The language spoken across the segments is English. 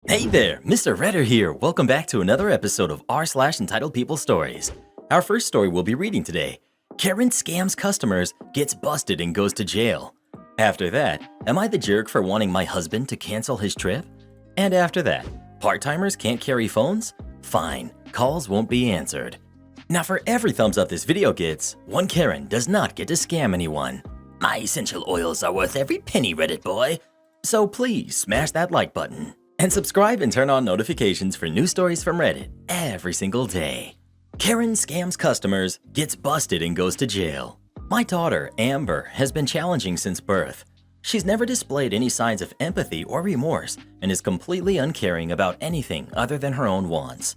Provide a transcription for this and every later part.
Hey there, Mr. Redder here. Welcome back to another episode of r/entitled people stories. Our first story we'll be reading today. Karen scams customers, gets busted and goes to jail. After that, am I the jerk for wanting my husband to cancel his trip? And after that, part-timers can't carry phones? Fine, calls won't be answered. Now for every thumbs up this video gets, one Karen does not get to scam anyone. My essential oils are worth every penny, Reddit boy. So please smash that like button. And subscribe and turn on notifications for new stories from Reddit every single day. Karen scams customers, gets busted and goes to jail. My daughter, Amber, has been challenging since birth. She's never displayed any signs of empathy or remorse and is completely uncaring about anything other than her own wants.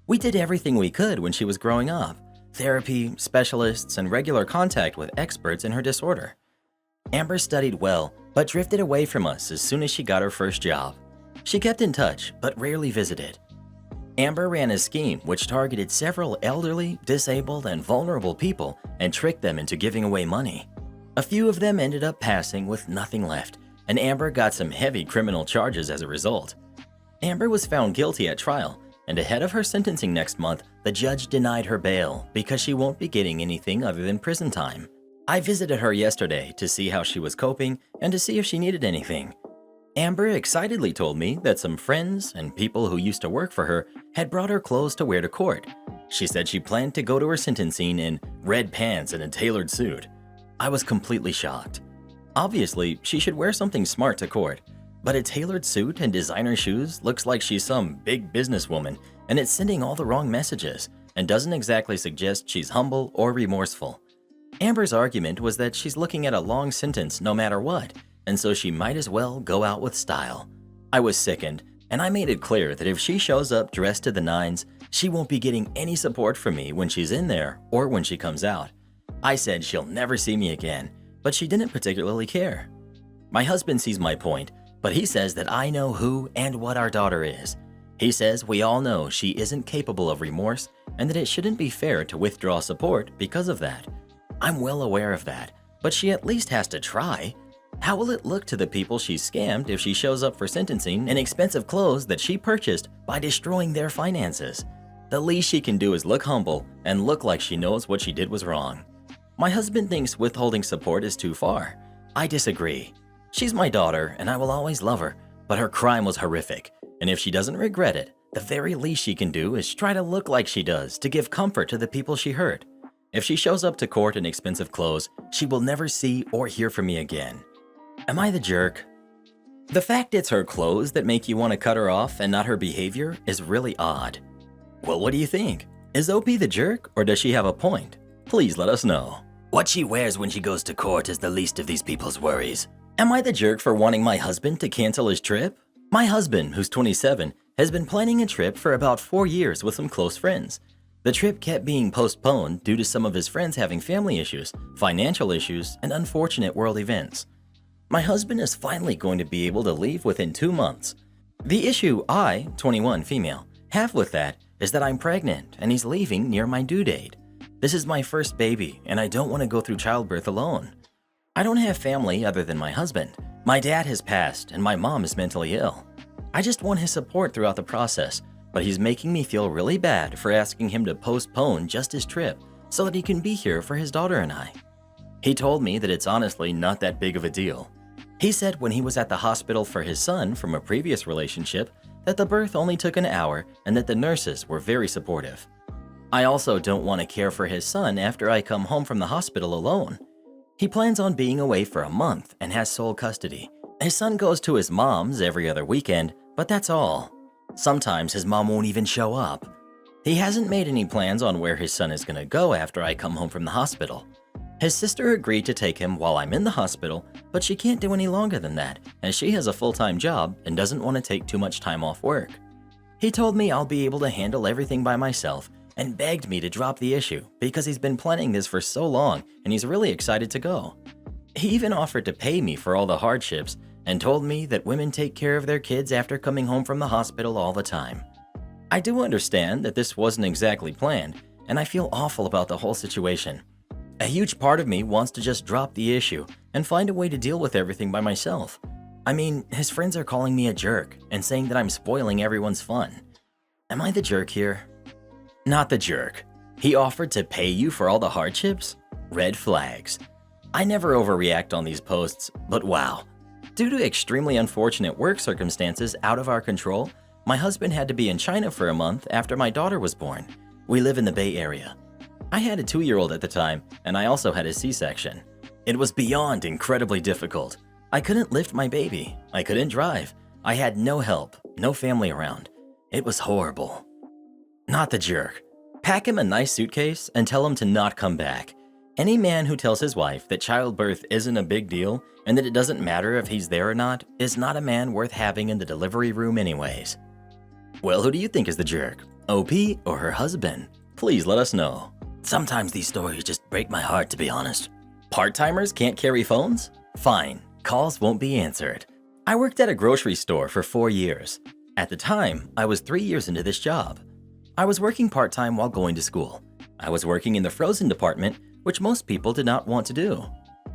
We did everything we could when she was growing up. Therapy, specialists, and regular contact with experts in her disorder. Amber studied well, but drifted away from us as soon as she got her first job. She kept in touch, but rarely visited. Amber ran a scheme which targeted several elderly, disabled, and vulnerable people and tricked them into giving away money. A few of them ended up passing with nothing left, and Amber got some heavy criminal charges as a result. Amber was found guilty at trial, and ahead of her sentencing next month, the judge denied her bail because she won't be getting anything other than prison time. I visited her yesterday to see how she was coping and to see if she needed anything. Amber excitedly told me that some friends and people who used to work for her had brought her clothes to wear to court. She said she planned to go to her sentencing in red pants and a tailored suit. I was completely shocked. Obviously, she should wear something smart to court, but a tailored suit and designer shoes looks like she's some big businesswoman, and it's sending all the wrong messages and doesn't exactly suggest she's humble or remorseful. Amber's argument was that she's looking at a long sentence no matter what, and so she might as well go out with style. I was sickened, and I made it clear that if she shows up dressed to the nines, she won't be getting any support from me when she's in there or when she comes out. I said she'll never see me again, but she didn't particularly care. My husband sees my point, but he says that I know who and what our daughter is. He says we all know she isn't capable of remorse and that it shouldn't be fair to withdraw support because of that. I'm well aware of that, but she at least has to try. How will it look to the people she scammed if she shows up for sentencing in expensive clothes that she purchased by destroying their finances? The least she can do is look humble and look like she knows what she did was wrong. My husband thinks withholding support is too far. I disagree. She's my daughter and I will always love her, but her crime was horrific, and if she doesn't regret it, the very least she can do is try to look like she does to give comfort to the people she hurt. If she shows up to court in expensive clothes, she will never see or hear from me again. Am I the jerk? The fact it's her clothes that make you want to cut her off and not her behavior is really odd. Well, what do you think? Is OP the jerk or does she have a point? Please let us know. What she wears when she goes to court is the least of these people's worries. Am I the jerk for wanting my husband to cancel his trip? My husband, who's 27, has been planning a trip for about 4 years with some close friends. The trip kept being postponed due to some of his friends having family issues, financial issues, and unfortunate world events. My husband is finally going to be able to leave within 2 months. The issue I, 21 female, have with that is that I'm pregnant and he's leaving near my due date. This is my first baby and I don't want to go through childbirth alone. I don't have family other than my husband. My dad has passed and my mom is mentally ill. I just want his support throughout the process, but he's making me feel really bad for asking him to postpone just his trip so that he can be here for his daughter and I. He told me that it's honestly not that big of a deal. He said when he was at the hospital for his son from a previous relationship that the birth only took an hour and that the nurses were very supportive. I also don't want to care for his son after I come home from the hospital alone. He plans on being away for a month and has sole custody. His son goes to his mom's every other weekend, but that's all. Sometimes his mom won't even show up. He hasn't made any plans on where his son is going to go after I come home from the hospital. His sister agreed to take him while I'm in the hospital, but she can't do any longer than that as she has a full-time job and doesn't want to take too much time off work. He told me I'll be able to handle everything by myself and begged me to drop the issue because he's been planning this for so long and he's really excited to go. He even offered to pay me for all the hardships and told me that women take care of their kids after coming home from the hospital all the time. I do understand that this wasn't exactly planned, and I feel awful about the whole situation. A huge part of me wants to just drop the issue and find a way to deal with everything by myself. I mean, his friends are calling me a jerk and saying that I'm spoiling everyone's fun. Am I the jerk here? Not the jerk. He offered to pay you for all the hardships? Red flags. I never overreact on these posts, but wow. Due to extremely unfortunate work circumstances out of our control, my husband had to be in China for a month after my daughter was born. We live in the Bay Area. I had a 2-year-old at the time, and I also had a C-section. It was beyond incredibly difficult. I couldn't lift my baby. I couldn't drive. I had no help, no family around. It was horrible. Not the jerk. Pack him a nice suitcase and tell him to not come back. Any man who tells his wife that childbirth isn't a big deal and that it doesn't matter if he's there or not is not a man worth having in the delivery room anyways. Well, who do you think is the jerk? OP or her husband? Please let us know. Sometimes these stories just break my heart, to be honest. Part-timers can't carry phones? Fine, calls won't be answered. I worked at a grocery store for 4 years. At the time, I was 3 years into this job. I was working part-time while going to school. I was working in the frozen department, which most people did not want to do.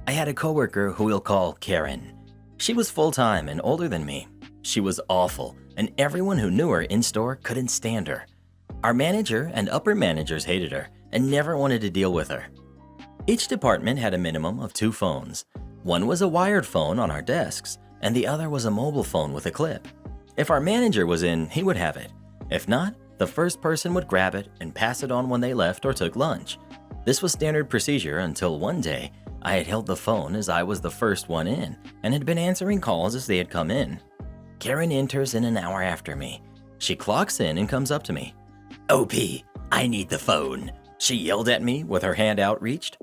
I had a coworker who we'll call Karen. She was full-time and older than me. She was awful, and everyone who knew her in-store couldn't stand her. Our manager and upper managers hated her and never wanted to deal with her. Each department had a minimum of 2 phones. One was a wired phone on our desks, and the other was a mobile phone with a clip. If our manager was in, he would have it. If not, the first person would grab it and pass it on when they left or took lunch. This was standard procedure until one day, I had held the phone as I was the first one in and had been answering calls as they had come in. Karen enters in an hour after me. She clocks in and comes up to me. OP, I need the phone. She yelled at me with her hand outreached.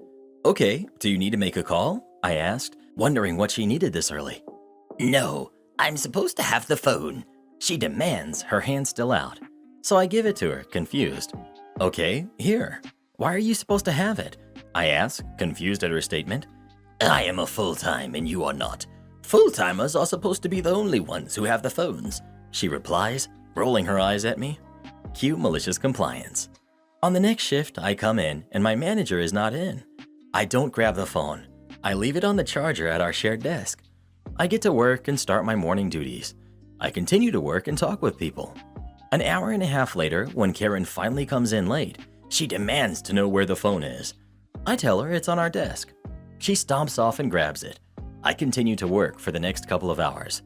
Okay, do you need to make a call? I asked, wondering what she needed this early. No, I'm supposed to have the phone. She demands, her hand still out. So I give it to her, confused. Okay, here. Why are you supposed to have it? I ask, confused at her statement. I am a full-time and you are not. Full-timers are supposed to be the only ones who have the phones, she replies, rolling her eyes at me. Cue malicious compliance. On the next shift, I come in and my manager is not in. I don't grab the phone. I leave it on the charger at our shared desk. I get to work and start my morning duties. I continue to work and talk with people. An hour and a half later, when Karen finally comes in late, she demands to know where the phone is. I tell her it's on our desk. She stomps off and grabs it. I continue to work for the next couple of hours.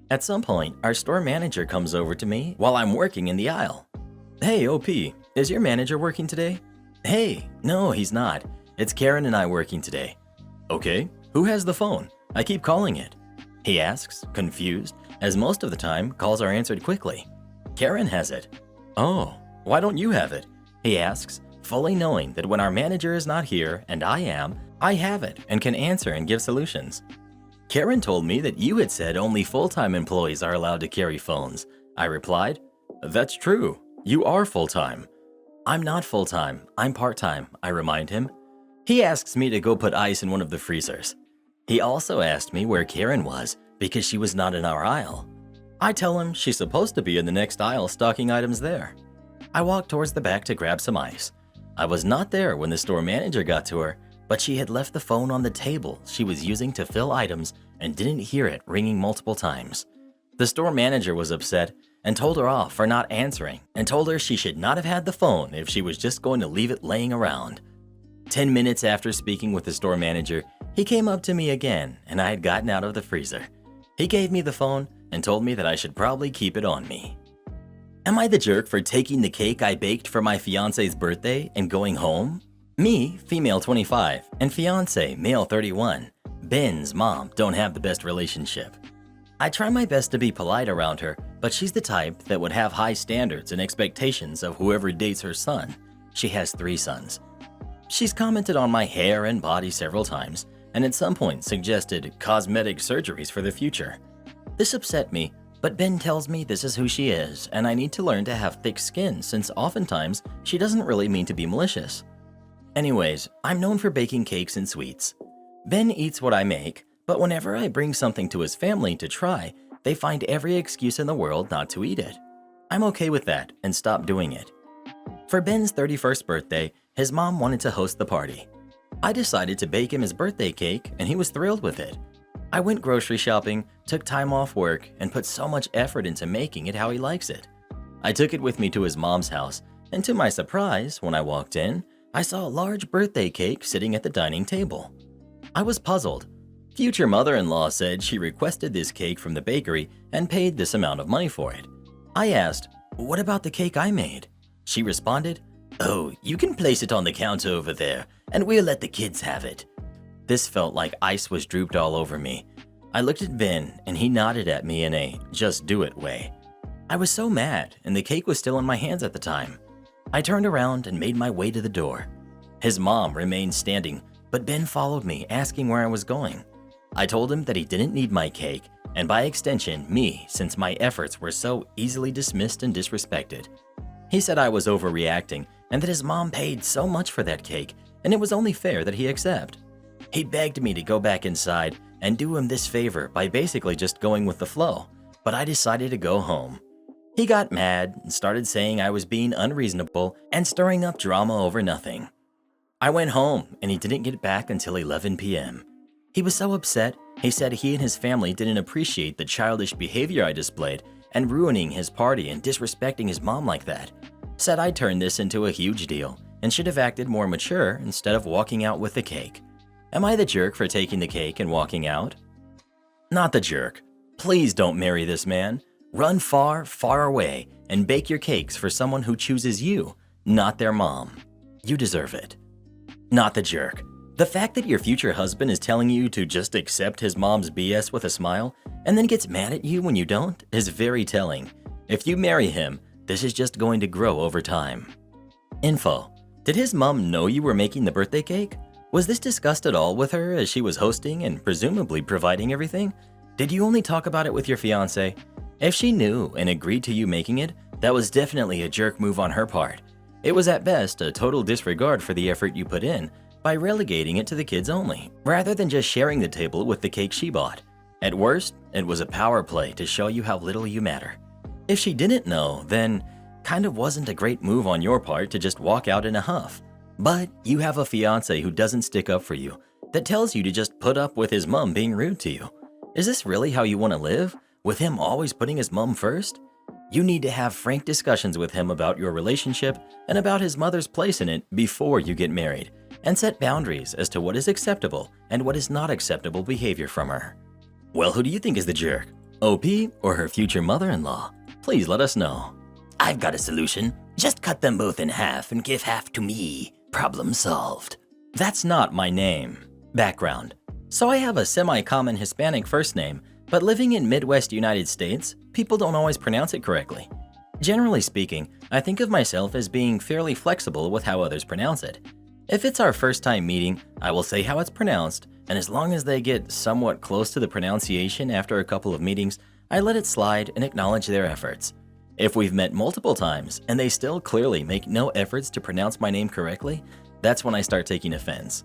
At some point, our store manager comes over to me while I'm working in the aisle. Hey, OP, is your manager working today? Hey, no, he's not. It's Karen and I working today. Okay, who has the phone? I keep calling it. He asks, confused, as most of the time, calls are answered quickly. Karen has it. Oh, why don't you have it? He asks, fully knowing that when our manager is not here and I am, I have it and can answer and give solutions. Karen told me that you had said only full-time employees are allowed to carry phones. I replied, that's true. You are full-time. I'm not full-time. I'm part-time, I remind him. He asks me to go put ice in one of the freezers. He also asked me where Karen was because she was not in our aisle. I tell him she's supposed to be in the next aisle stocking items there. I walk towards the back to grab some ice. I was not there when the store manager got to her, but she had left the phone on the table she was using to fill items and didn't hear it ringing multiple times. The store manager was upset and told her off for not answering and told her she should not have had the phone if she was just going to leave it laying around. 10 minutes after speaking with the store manager, he came up to me again and I had gotten out of the freezer. He gave me the phone and told me that I should probably keep it on me. Am I the jerk for taking the cake I baked for my fiance's birthday and going home? Me, female 25, and fiance, male 31. Ben's mom don't have the best relationship. I try my best to be polite around her, but she's the type that would have high standards and expectations of whoever dates her son. She has 3 sons. She's commented on my hair and body several times, and at some point suggested cosmetic surgeries for the future. This upset me, but Ben tells me this is who she is, and I need to learn to have thick skin since oftentimes she doesn't really mean to be malicious. Anyways, I'm known for baking cakes and sweets. Ben eats what I make, but whenever I bring something to his family to try, they find every excuse in the world not to eat it. I'm okay with that and stop doing it. For Ben's 31st birthday, his mom wanted to host the party. I decided to bake him his birthday cake and he was thrilled with it. I went grocery shopping, took time off work, and put so much effort into making it how he likes it. I took it with me to his mom's house, and to my surprise, when I walked in, I saw a large birthday cake sitting at the dining table. I was puzzled. Future mother-in-law said she requested this cake from the bakery and paid this amount of money for it. I asked, "What about the cake I made?" She responded, "Oh, you can place it on the counter over there, and we'll let the kids have it." This felt like ice was drooped all over me. I looked at Ben, and he nodded at me in a just do it way. I was so mad, and the cake was still in my hands at the time. I turned around and made my way to the door. His mom remained standing, but Ben followed me, asking where I was going. I told him that he didn't need my cake, and by extension, me, since my efforts were so easily dismissed and disrespected. He said I was overreacting, and that his mom paid so much for that cake, and it was only fair that he accept. He begged me to go back inside and do him this favor by basically just going with the flow, but I decided to go home. He got mad and started saying I was being unreasonable and stirring up drama over nothing. I went home, and he didn't get back until 11 p.m. He was so upset, he said he and his family didn't appreciate the childish behavior I displayed and ruining his party and disrespecting his mom like that. Said I turned this into a huge deal and should have acted more mature instead of walking out with the cake. Am I the jerk for taking the cake and walking out? Not the jerk. Please don't marry this man. Run far, far away and bake your cakes for someone who chooses you, not their mom. You deserve it. Not the jerk. The fact that your future husband is telling you to just accept his mom's BS with a smile and then gets mad at you when you don't is very telling. If you marry him, this is just going to grow over time. Info. Did his mom know you were making the birthday cake? Was this discussed at all with her as she was hosting and presumably providing everything? Did you only talk about it with your fiancé? If she knew and agreed to you making it, that was definitely a jerk move on her part. It was at best a total disregard for the effort you put in by relegating it to the kids only, rather than just sharing the table with the cake she bought. At worst, it was a power play to show you how little you matter. If she didn't know, then kind of wasn't a great move on your part to just walk out in a huff. But you have a fiancé who doesn't stick up for you, that tells you to just put up with his mom being rude to you. Is this really how you want to live, with him always putting his mom first? You need to have frank discussions with him about your relationship and about his mother's place in it before you get married, and set boundaries as to what is acceptable and what is not acceptable behavior from her. Well, who do you think is the jerk? OP or her future mother-in-law? Please let us know. I've got a solution. Just cut them both in half and give half to me. Problem solved. That's not my name. Background. So I have a semi-common Hispanic first name, but living in Midwest United States, people don't always pronounce it correctly. Generally speaking, I think of myself as being fairly flexible with how others pronounce it. If it's our first time meeting, I will say how it's pronounced, and as long as they get somewhat close to the pronunciation after a couple of meetings, I let it slide and acknowledge their efforts. If we've met multiple times and they still clearly make no efforts to pronounce my name correctly, that's when I start taking offense.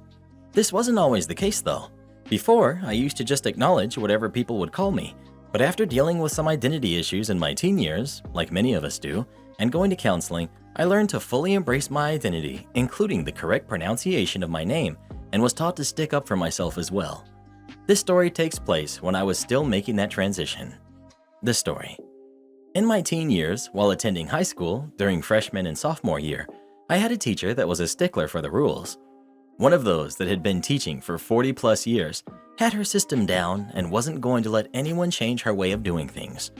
This wasn't always the case though. Before, I used to just acknowledge whatever people would call me, but after dealing with some identity issues in my teen years, like many of us do, and going to counseling, I learned to fully embrace my identity, including the correct pronunciation of my name, and was taught to stick up for myself as well. This story takes place when I was still making that transition. The story. In my teen years, while attending high school during freshman and sophomore year, I had a teacher that was a stickler for the rules. One of those that had been teaching for 40 plus years, had her system down and wasn't going to let anyone change her way of doing things.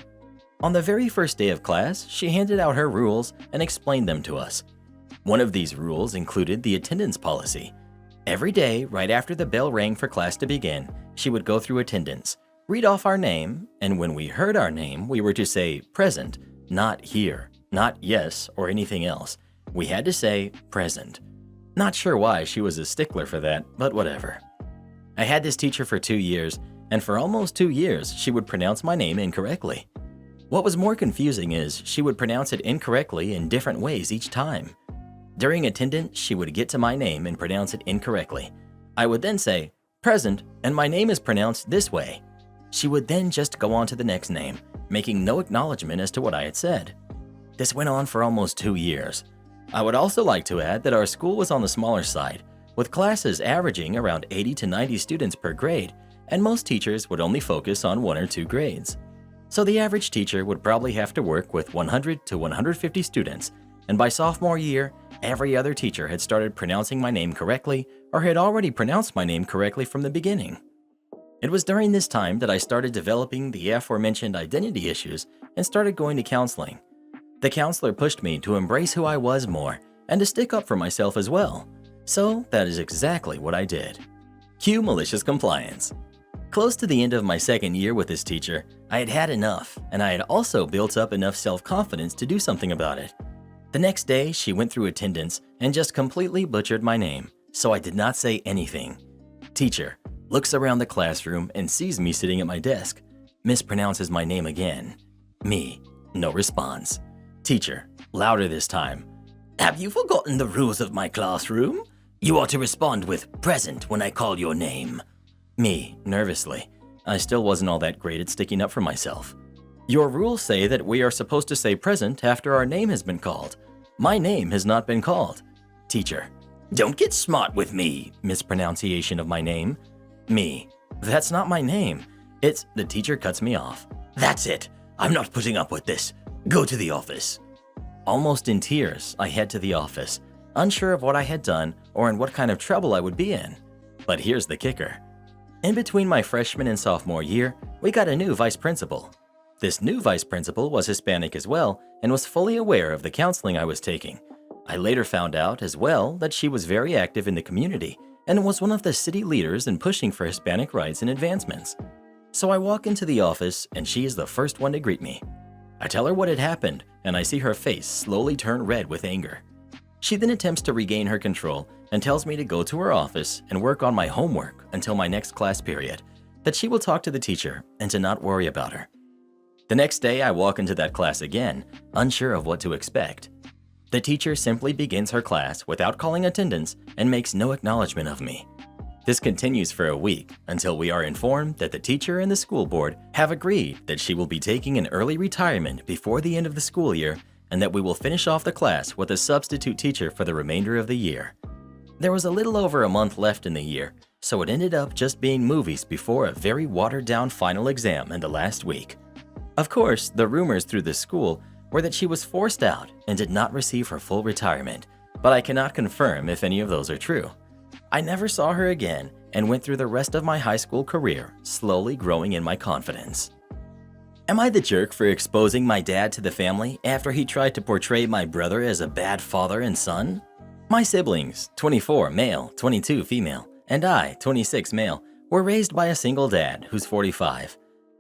On the very first day of class, she handed out her rules and explained them to us. One of these rules included the attendance policy. Every day, right after the bell rang for class to begin, she would go through attendance, read off our name, and when we heard our name, we were to say present, not here, not yes, or anything else. We had to say present. Not sure why she was a stickler for that, but whatever. I had this teacher for 2 years, and for almost 2 years, she would pronounce my name incorrectly. What was more confusing is she would pronounce it incorrectly in different ways each time. During attendance, she would get to my name and pronounce it incorrectly. I would then say, present, and my name is pronounced this way. She would then just go on to the next name, making no acknowledgement as to what I had said. This went on for almost 2 years. I would also like to add that our school was on the smaller side, with classes averaging around 80 to 90 students per grade, and most teachers would only focus on 1 or 2 grades. So the average teacher would probably have to work with 100 to 150 students, and by sophomore year, every other teacher had started pronouncing my name correctly or had already pronounced my name correctly from the beginning. It was during this time that I started developing the aforementioned identity issues and started going to counseling. The counselor pushed me to embrace who I was more and to stick up for myself as well. So that is exactly what I did. Cue malicious compliance. Close to the end of my second year with this teacher, I had had enough, and I had also built up enough self-confidence to do something about it. The next day, she went through attendance and just completely butchered my name, so I did not say anything. Teacher looks around the classroom and sees me sitting at my desk, mispronounces my name again. Me, no response. Teacher, louder this time. Have you forgotten the rules of my classroom? You are to respond with present when I call your name. Me, nervously. I still wasn't all that great at sticking up for myself. Your rules say that we are supposed to say present after our name has been called. My name has not been called. Teacher, don't get smart with me, mispronunciation of my name. Me, that's not my name. The teacher cuts me off. That's it. I'm not putting up with this. Go to the office. Almost in tears, I head to the office, unsure of what I had done or in what kind of trouble I would be in. But here's the kicker. In between my freshman and sophomore year, we got a new vice principal. This new vice principal was Hispanic as well and was fully aware of the counseling I was taking. I later found out as well that she was very active in the community and was one of the city leaders in pushing for Hispanic rights and advancements. So I walk into the office and she is the first one to greet me. I tell her what had happened and I see her face slowly turn red with anger. She then attempts to regain her control and tells me to go to her office and work on my homework until my next class period, that she will talk to the teacher and to not worry about her. The next day, I walk into that class again, unsure of what to expect. The teacher simply begins her class without calling attendance and makes no acknowledgement of me. This continues for a week until we are informed that the teacher and the school board have agreed that she will be taking an early retirement before the end of the school year and that we will finish off the class with a substitute teacher for the remainder of the year. There was a little over a month left in the year, so it ended up just being movies before a very watered-down final exam in the last week. Of course, the rumors through the school were that she was forced out and did not receive her full retirement, but I cannot confirm if any of those are true. I never saw her again and went through the rest of my high school career, slowly growing in my confidence. Am I the jerk for exposing my dad to the family after he tried to portray my brother as a bad father and son? My siblings, 24 male, 22 female, and I, 26 male, were raised by a single dad who's 45.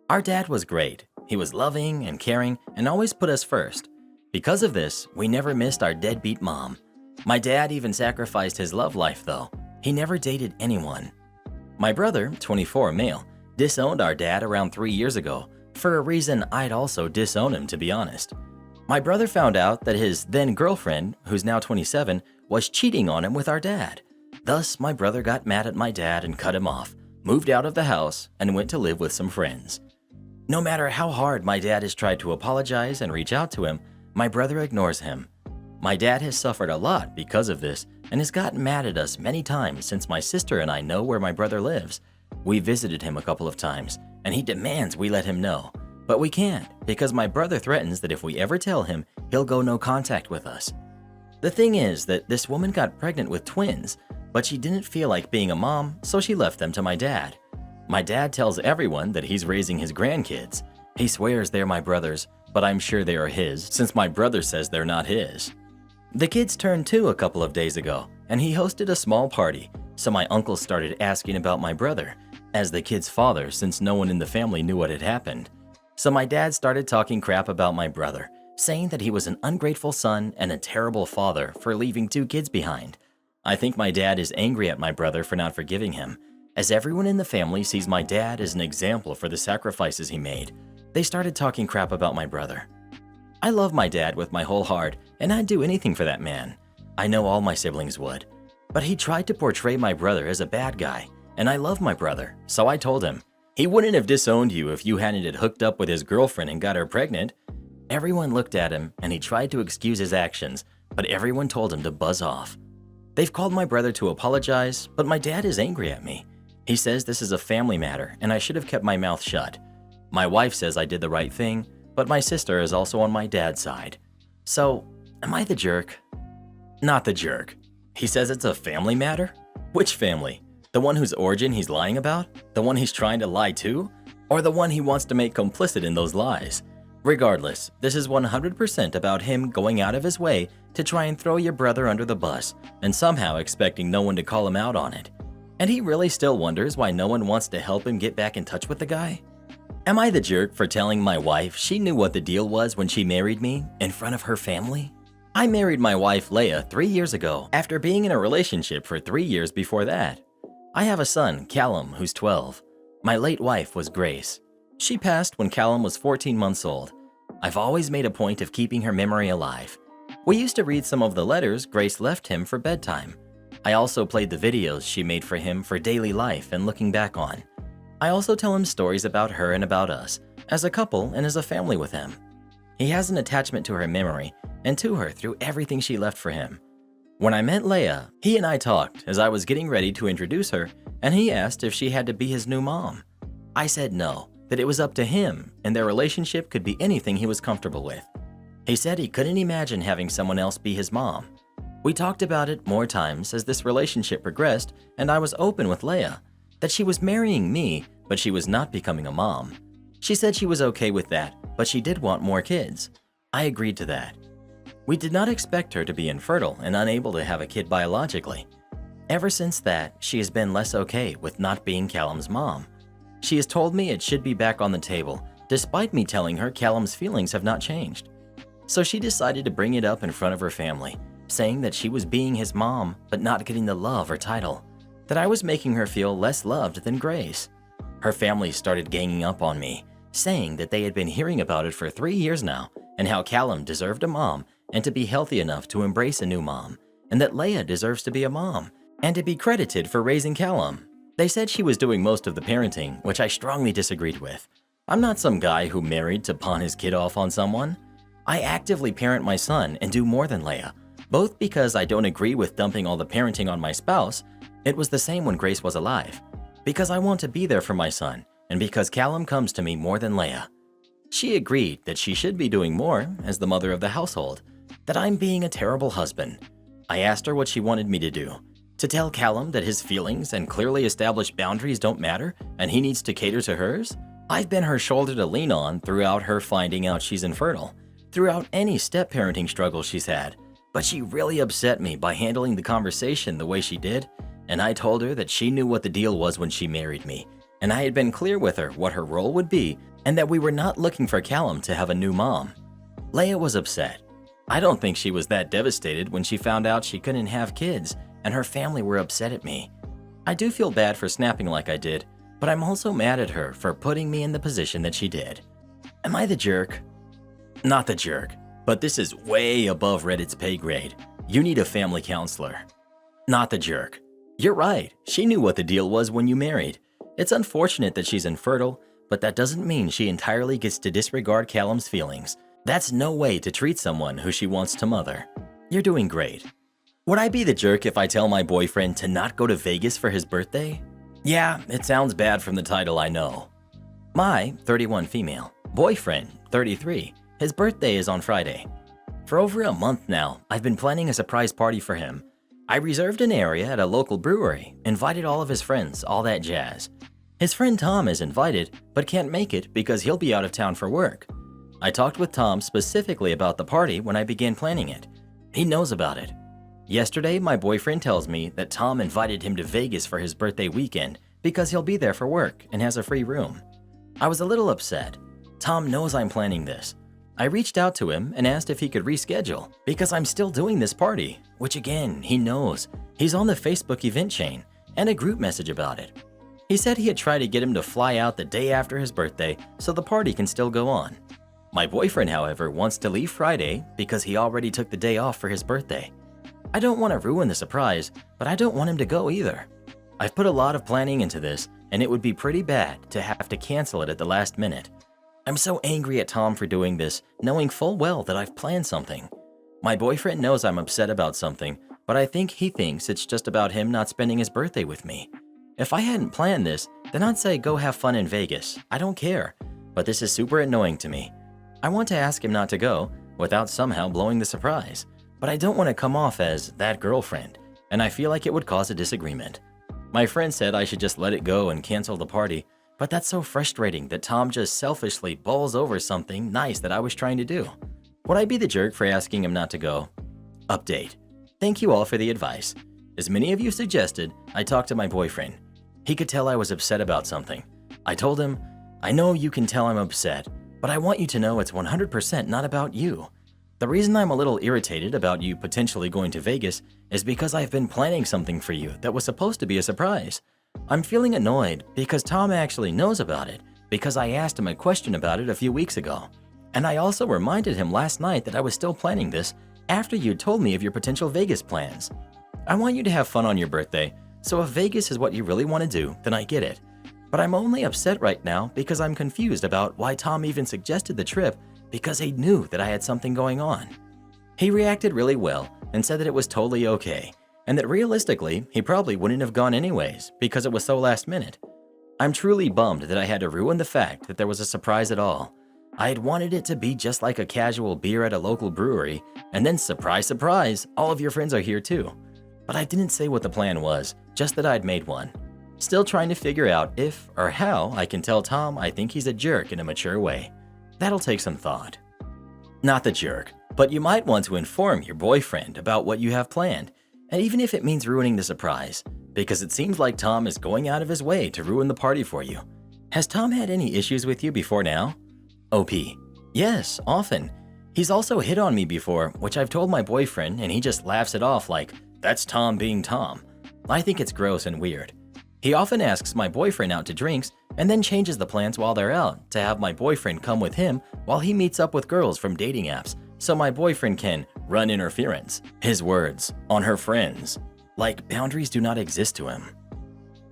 Our dad was great. He was loving and caring and always put us first. Because of this, we never missed our deadbeat mom. My dad even sacrificed his love life though. He never dated anyone. My brother, 24 male, disowned our dad around 3 years ago for a reason I'd also disown him, to be honest. My brother found out that his then girlfriend, who's now 27, was cheating on him with our dad. Thus, my brother got mad at my dad and cut him off, moved out of the house, and went to live with some friends. No matter how hard my dad has tried to apologize and reach out to him, my brother ignores him. My dad has suffered a lot because of this and has gotten mad at us many times since my sister and I know where my brother lives. We visited him a couple of times, and he demands we let him know. But we can't, because my brother threatens that if we ever tell him, he'll go no contact with us. The thing is that this woman got pregnant with twins, but she didn't feel like being a mom, so she left them to my dad. My dad tells everyone that he's raising his grandkids. He swears they're my brother's, but I'm sure they are his, since my brother says they're not his. The kids turned 2 a couple of days ago, and he hosted a small party, so my uncle started asking about my brother, as the kid's father, since no one in the family knew what had happened. So my dad started talking crap about my brother, saying that he was an ungrateful son and a terrible father for leaving 2 kids behind. I think my dad is angry at my brother for not forgiving him, as everyone in the family sees my dad as an example for the sacrifices he made. They started talking crap about my brother. I love my dad with my whole heart, and I'd do anything for that man. I know all my siblings would. But he tried to portray my brother as a bad guy, and I love my brother, so I told him. He wouldn't have disowned you if you hadn't had hooked up with his girlfriend and got her pregnant. Everyone looked at him, and he tried to excuse his actions, but everyone told him to buzz off. They've called my brother to apologize, but my dad is angry at me. He says this is a family matter and I should have kept my mouth shut. My wife says I did the right thing, but my sister is also on my dad's side. So, am I the jerk? Not the jerk. He says it's a family matter? Which family? The one whose origin he's lying about? The one he's trying to lie to? Or the one he wants to make complicit in those lies? Regardless, this is 100% about him going out of his way to try and throw your brother under the bus and somehow expecting no one to call him out on it. And he really still wonders why no one wants to help him get back in touch with the guy? Am I the jerk for telling my wife she knew what the deal was when she married me in front of her family? I married my wife Leia 3 years ago after being in a relationship for 3 years before that. I have a son, Callum, who's 12. My late wife was Grace. She passed when Callum was 14 months old. I've always made a point of keeping her memory alive. We used to read some of the letters Grace left him for bedtime. I also played the videos she made for him for daily life and looking back on. I also tell him stories about her and about us, as a couple and as a family with him. He has an attachment to her memory and to her through everything she left for him. When I met Leia, he and I talked as I was getting ready to introduce her, and he asked if she had to be his new mom. I said no, that it was up to him and their relationship could be anything he was comfortable with. He said he couldn't imagine having someone else be his mom. We talked about it more times as this relationship progressed, and I was open with Leia that she was marrying me, but she was not becoming a mom. She said she was okay with that, but she did want more kids. I agreed to that. We did not expect her to be infertile and unable to have a kid biologically. Ever since that, she has been less okay with not being Callum's mom. She has told me it should be back on the table, despite me telling her Callum's feelings have not changed. So she decided to bring it up in front of her family, saying that she was being his mom but not getting the love or title, that I was making her feel less loved than Grace. Her family started ganging up on me, saying that they had been hearing about it for 3 years now and how Callum deserved a mom and to be healthy enough to embrace a new mom, and that Leia deserves to be a mom and to be credited for raising Callum. They said she was doing most of the parenting, which I strongly disagreed with. I'm not some guy who married to pawn his kid off on someone. I actively parent my son and do more than Leia, both because I don't agree with dumping all the parenting on my spouse. It was the same when Grace was alive. Because I want to be there for my son, and because Callum comes to me more than Leia. She agreed that she should be doing more as the mother of the household, that I'm being a terrible husband. I asked her what she wanted me to do. To tell Callum that his feelings and clearly established boundaries don't matter and he needs to cater to hers? I've been her shoulder to lean on throughout her finding out she's infertile, throughout any step-parenting struggle she's had. But she really upset me by handling the conversation the way she did, and I told her that she knew what the deal was when she married me, and I had been clear with her what her role would be and that we were not looking for Callum to have a new mom. Leia was upset. I don't think she was that devastated when she found out she couldn't have kids and her family were upset at me. I do feel bad for snapping like I did, but I'm also mad at her for putting me in the position that she did. Am I the jerk? Not the jerk, but this is way above Reddit's pay grade. You need a family counselor. Not the jerk. You're right, she knew what the deal was when you married. It's unfortunate that she's infertile, but that doesn't mean she entirely gets to disregard Callum's feelings. That's no way to treat someone who she wants to mother. You're doing great. Would I be the jerk if I tell my boyfriend to not go to Vegas for his birthday? Yeah, it sounds bad from the title, I know. My 31 female boyfriend, 33, his birthday is on Friday. For over a month now, I've been planning a surprise party for him. I reserved an area at a local brewery, invited all of his friends, all that jazz. His friend Tom is invited, but can't make it because he'll be out of town for work. I talked with Tom specifically about the party when I began planning it. He knows about it. Yesterday, my boyfriend tells me that Tom invited him to Vegas for his birthday weekend because he'll be there for work and has a free room. I was a little upset. Tom knows I'm planning this. I reached out to him and asked if he could reschedule because I'm still doing this party, which again, he knows. He's on the Facebook event chain and a group message about it. He said he had tried to get him to fly out the day after his birthday so the party can still go on. My boyfriend, however, wants to leave Friday because he already took the day off for his birthday. I don't want to ruin the surprise, but I don't want him to go either. I've put a lot of planning into this, and it would be pretty bad to have to cancel it at the last minute. I'm so angry at Tom for doing this, knowing full well that I've planned something. My boyfriend knows I'm upset about something, but I think he thinks it's just about him not spending his birthday with me. If I hadn't planned this, then I'd say go have fun in Vegas. I don't care. But this is super annoying to me. I want to ask him not to go without somehow blowing the surprise, but I don't want to come off as that girlfriend, and I feel like it would cause a disagreement. My friend said I should just let it go and cancel the party, but that's so frustrating that Tom just selfishly bowls over something nice that I was trying to do. Would I be the jerk for asking him not to go? Update. Thank you all for the advice. As many of you suggested, I talked to my boyfriend. He could tell I was upset about something. I told him, I know you can tell I'm upset, but I want you to know it's 100% not about you. The reason I'm a little irritated about you potentially going to Vegas is because I've been planning something for you that was supposed to be a surprise. I'm feeling annoyed because Tom actually knows about it because I asked him a question about it a few weeks ago. And I also reminded him last night that I was still planning this after you told me of your potential Vegas plans. I want you to have fun on your birthday, so if Vegas is what you really want to do, then I get it. But I'm only upset right now because I'm confused about why Tom even suggested the trip because he knew that I had something going on. He reacted really well and said that it was totally okay, and that realistically, he probably wouldn't have gone anyways because it was so last minute. I'm truly bummed that I had to ruin the fact that there was a surprise at all. I had wanted it to be just like a casual beer at a local brewery, and then surprise, surprise, all of your friends are here too. But I didn't say what the plan was, just that I'd made one. Still trying to figure out if or how I can tell Tom I think he's a jerk in a mature way. That'll take some thought. Not the jerk, but you might want to inform your boyfriend about what you have planned, and even if it means ruining the surprise, because it seems like Tom is going out of his way to ruin the party for you. Has Tom had any issues with you before now? OP. Yes, often. He's also hit on me before, which I've told my boyfriend and he just laughs it off like, that's Tom being Tom. I think it's gross and weird. He often asks my boyfriend out to drinks and then changes the plans while they're out to have my boyfriend come with him while he meets up with girls from dating apps so my boyfriend can run interference, his words, on her friends. Like boundaries do not exist to him.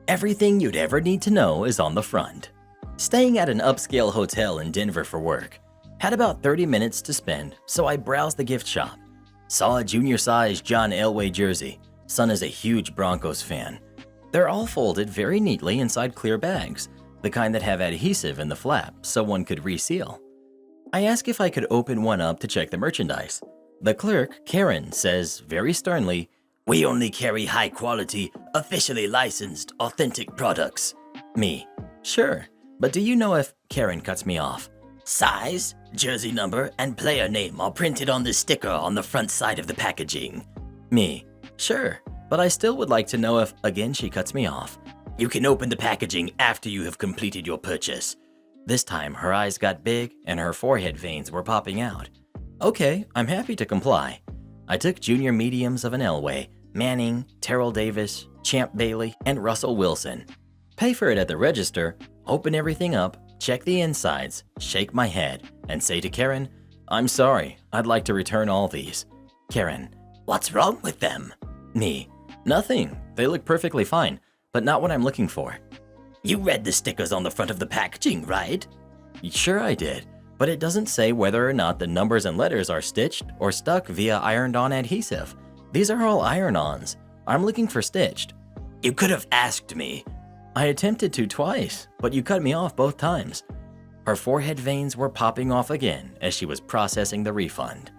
Everything you'd ever need to know is on the front. Staying at an upscale hotel in Denver for work. Had about 30 minutes to spend, so I browsed the gift shop. Saw a junior-sized John Elway jersey. Son is a huge Broncos fan. They're all folded very neatly inside clear bags, the kind that have adhesive in the flap so one could reseal. I asked if I could open one up to check the merchandise. The clerk, Karen, says very sternly, "We only carry high-quality, officially licensed, authentic products." Me, sure, but do you know if Karen cuts me off? Size, jersey number, and player name are printed on the sticker on the front side of the packaging. Me, sure, but I still would like to know if, again, she cuts me off. You can open the packaging after you have completed your purchase. This time, her eyes got big and her forehead veins were popping out. Okay, I'm happy to comply. I took junior mediums of an Elway, Manning, Terrell Davis, Champ Bailey, and Russell Wilson. Pay for it at the register, open everything up, check the insides, shake my head, and say to Karen, "I'm sorry, I'd like to return all these." Karen, "What's wrong with them?" Me, "Nothing, they look perfectly fine, but not what I'm looking for." "You read the stickers on the front of the packaging, right?" Sure I did, but it doesn't say whether or not the numbers and letters are stitched or stuck via ironed-on adhesive. These are all iron-ons. I'm looking for stitched. "You could have asked me." I attempted to twice, but you cut me off both times. Her forehead veins were popping off again as she was processing the refund.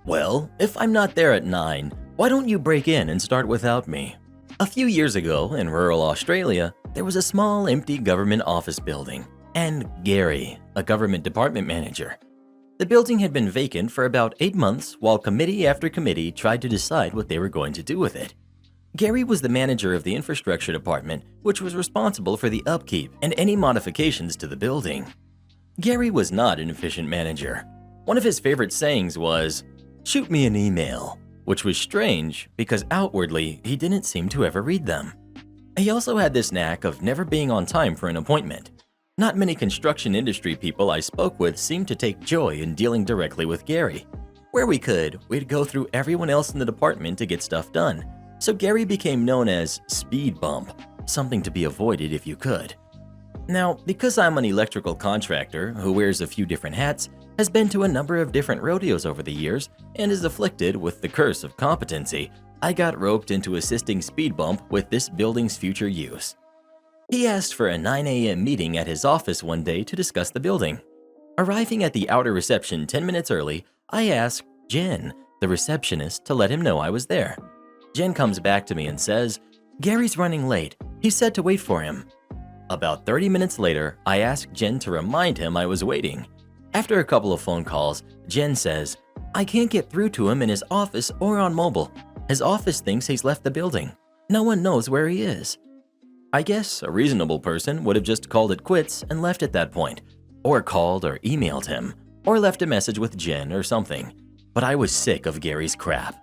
"Well, if I'm not there at 9, why don't you break in and start without me?" A few years ago in rural Australia, there was a small empty government office building, and Gary, a government department manager. The building had been vacant for about 8 months while committee after committee tried to decide what they were going to do with it. Gary was the manager of the infrastructure department, which was responsible for the upkeep and any modifications to the building. Gary was not an efficient manager. One of his favorite sayings was, "Shoot me an email," which was strange because outwardly he didn't seem to ever read them. He also had this knack of never being on time for an appointment. Not many construction industry people I spoke with seemed to take joy in dealing directly with Gary. Where we could, we'd go through everyone else in the department to get stuff done. So Gary became known as Speed Bump, something to be avoided if you could. Now, because I'm an electrical contractor who wears a few different hats, has been to a number of different rodeos over the years, and is afflicted with the curse of competency, I got roped into assisting Speed Bump with this building's future use. He asked for a 9 a.m. meeting at his office one day to discuss the building. Arriving at the outer reception 10 minutes early, I asked Jen, the receptionist, to let him know I was there. Jen comes back to me and says, "Gary's running late. He said to wait for him." About 30 minutes later, I asked Jen to remind him I was waiting. After a couple of phone calls, Jen says, "I can't get through to him in his office or on mobile. His office thinks he's left the building. No one knows where he is." I guess a reasonable person would have just called it quits and left at that point, or called or emailed him, or left a message with Jen or something. But I was sick of Gary's crap.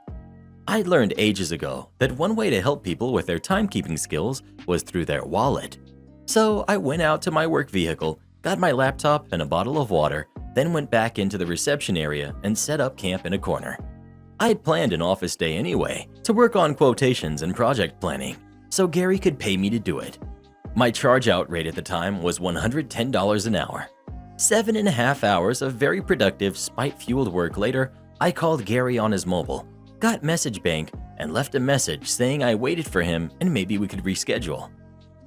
I'd learned ages ago that one way to help people with their timekeeping skills was through their wallet. So I went out to my work vehicle, got my laptop and a bottle of water, then went back into the reception area and set up camp in a corner. I had planned an office day anyway, to work on quotations and project planning, so Gary could pay me to do it. My charge-out rate at the time was $110 an hour. 7.5 hours of very productive, spite-fueled work later, I called Gary on his mobile, got message bank, and left a message saying I waited for him and maybe we could reschedule.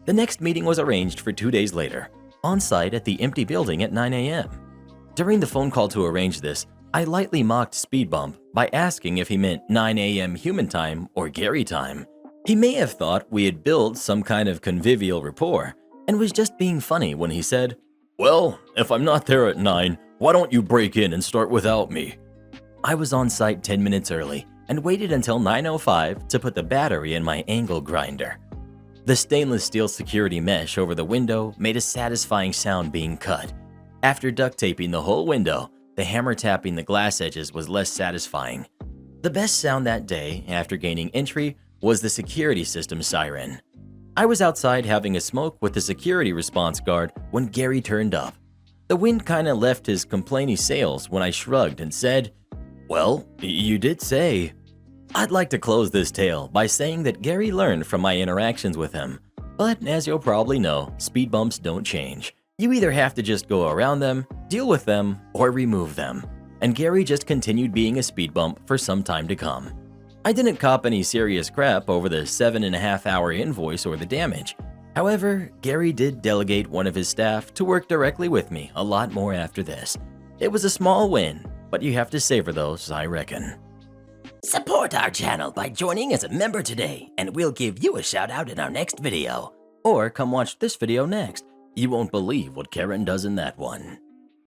The next meeting was arranged for 2 days later, on-site at the empty building at 9 a.m. During the phone call to arrange this, I lightly mocked Speed Bump by asking if he meant 9 a.m. human time or Gary time. He may have thought we had built some kind of convivial rapport and was just being funny when he said, "Well, if I'm not there at 9, why don't you break in and start without me?" I was on site 10 minutes early and waited until 9:05 to put the battery in my angle grinder. The stainless steel security mesh over the window made a satisfying sound being cut. After duct taping the whole window, the hammer tapping the glass edges was less satisfying. The best sound that day, after gaining entry, was the security system siren. I was outside having a smoke with the security response guard when Gary turned up. The wind kinda left his complainy sails when I shrugged and said, "Well, you did say." I'd like to close this tale by saying that Gary learned from my interactions with him. But as you'll probably know, speed bumps don't change. You either have to just go around them, deal with them, or remove them. And Gary just continued being a speed bump for some time to come. I didn't cop any serious crap over the 7.5 hour invoice or the damage. However, Gary did delegate one of his staff to work directly with me a lot more after this. It was a small win, but you have to savor those, I reckon. Support our channel by joining as a member today, and we'll give you a shout out in our next video. Or come watch this video next. You won't believe what Karen does in that one.